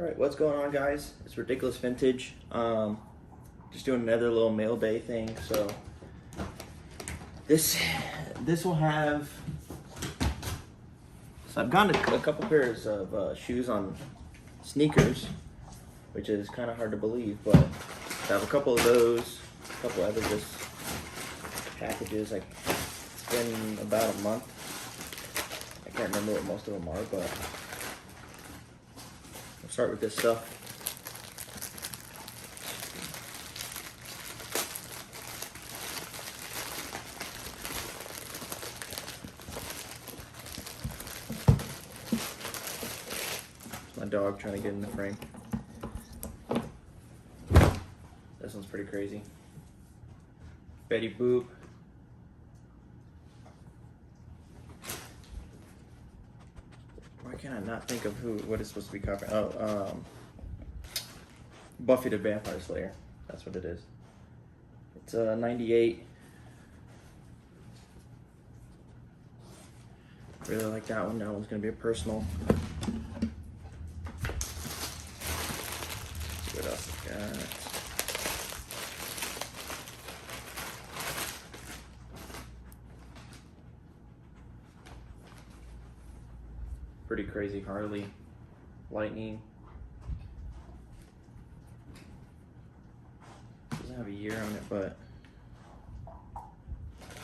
Alright, what's going on, guys? It's Ridiculous Vintage. Just doing another little mail day thing. So this will have. So I've gotten a couple pairs of shoes on sneakers, which is kind of hard to believe, but I have a couple of those, a couple other just packages. Like, it's been about a month. I can't remember what most of them are, but we'll start with this stuff. My dog trying to get in the frame. This one's pretty crazy. Betty Boop. Why can't I not think of what it's supposed to be covering? Oh, Buffy the Vampire Slayer. That's what it is. It's 98. Really like that one. That one's gonna be a personal. What else I got? Pretty crazy Harley Lightning. Doesn't have a year on it, but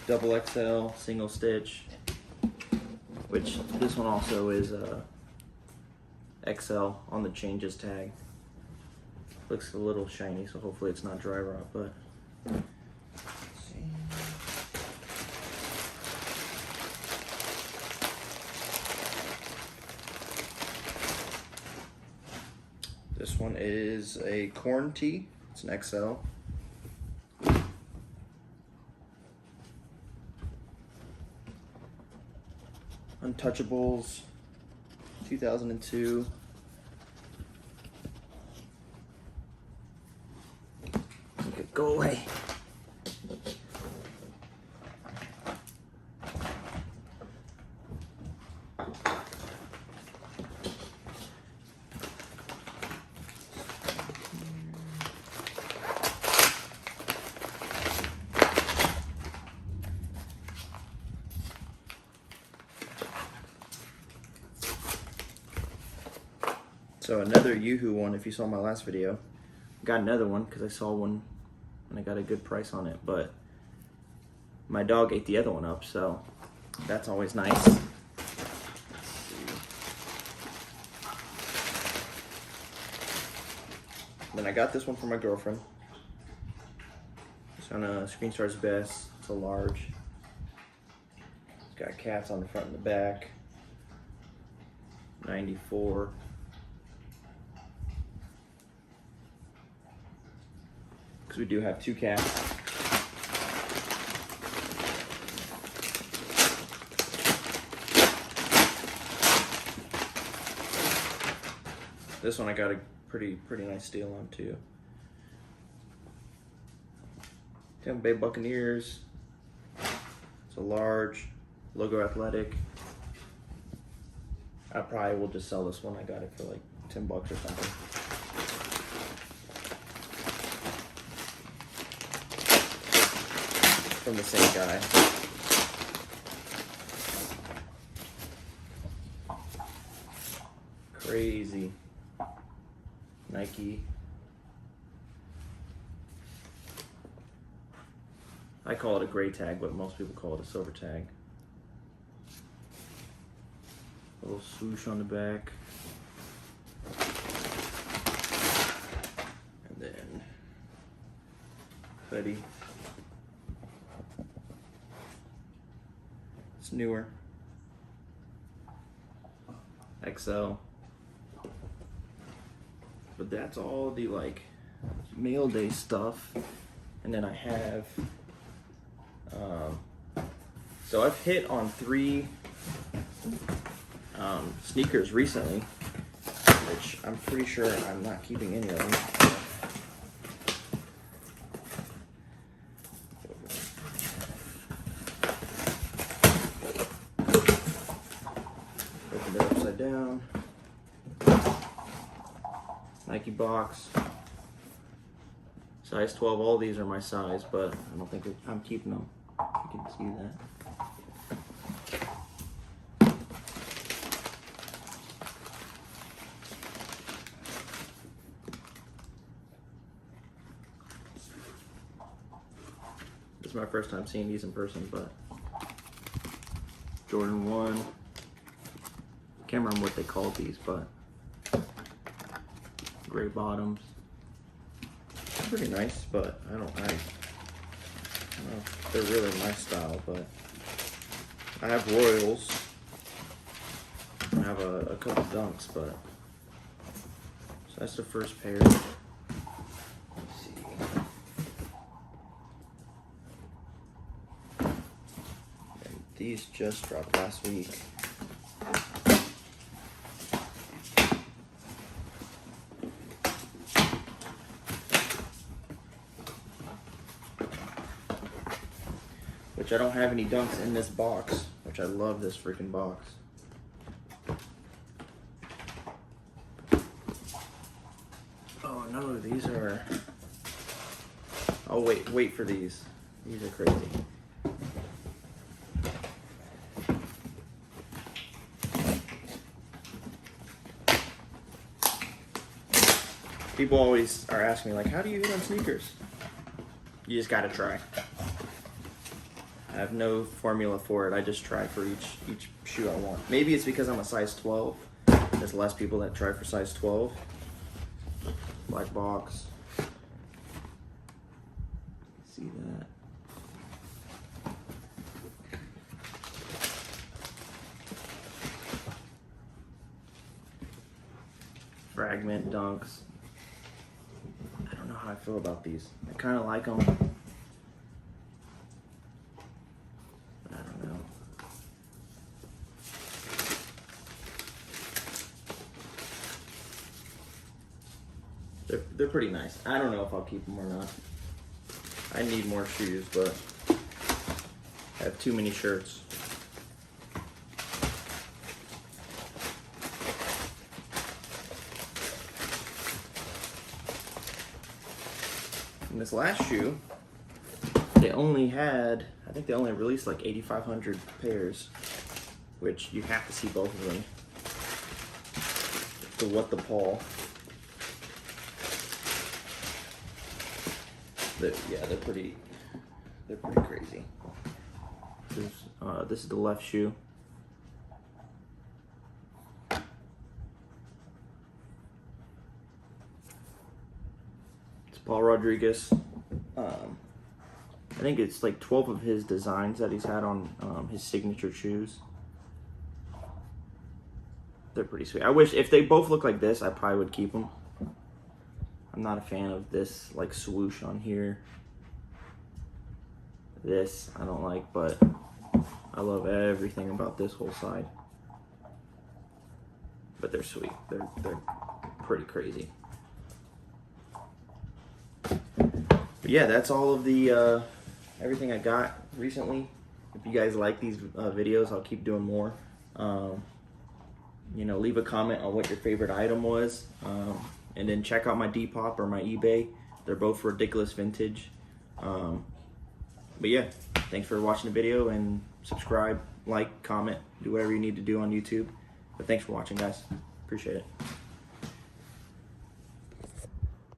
double XL, single stitch, which this one also is XL on the changes tag. Looks a little shiny, so hopefully it's not dry rot, but let's see. This one is a corn tee. It's an XL. Untouchables, 2002. Go away. So another Yoo-Hoo one, if you saw my last video. Got another one because I saw one and I got a good price on it, but my dog ate the other one up, so that's always nice. Then I got this one for my girlfriend. It's on a Screen Star's Best. It's a large. It's got cats on the front and the back. 94. We do have two cats. This one I got a pretty nice deal on too. Tampa Bay Buccaneers. It's a large, logo athletic. I probably will just sell this one. I got it for like $10 or something. From the same guy. Crazy. Nike. I call it a gray tag, but most people call it a silver tag. A little swoosh on the back. And then hoodie. It's newer. XL. But that's all the like mail day stuff. And then I have so I've hit on 3 sneakers recently, which I'm pretty sure I'm not keeping any of them. Open it upside down. Nike box. Size 12, all these are my size, but I don't think I'm keeping them. You can see that. This is my first time seeing these in person, but Jordan 1. Can't remember what they called these, but gray bottoms. Pretty nice, but I don't know if they're really my style, but I have Royals. I have a couple Dunks, but so that's the first pair. Let's see. And these just dropped last week. Which I don't have any Dunks in this box, which I love this freaking box. Oh no, these are... Oh wait for these. These are crazy. People always are asking me like, how do you hit on sneakers? You just gotta try. I have no formula for it. I just try for each shoe I want. Maybe it's because I'm a size 12. There's less people that try for size 12. Black box. See that? Fragment Dunks. I don't know how I feel about these. I kind of like them. They're pretty nice. I don't know if I'll keep them or not. I need more shoes, but I have too many shirts. And this last shoe, they only had, I think they only released like 8,500 pairs, which you have to see both of them. The What the Paul. Yeah, they're pretty crazy. This is the left shoe. It's Paul Rodriguez. I think it's like 12 of his designs that he's had on his signature shoes. They're pretty sweet. I wish if they both look like this, I probably would keep them. I'm not a fan of this like swoosh on here. This I don't like, but I love everything about this whole side. But they're sweet. They're pretty crazy. But yeah, that's all of the everything I got recently. If you guys like these videos, I'll keep doing more. You know, leave a comment on what your favorite item was. And then check out my Depop or my eBay. They're both ridiculous vintage. But yeah, thanks for watching the video, and subscribe, like, comment, do whatever you need to do on YouTube. But thanks for watching, guys. Appreciate it.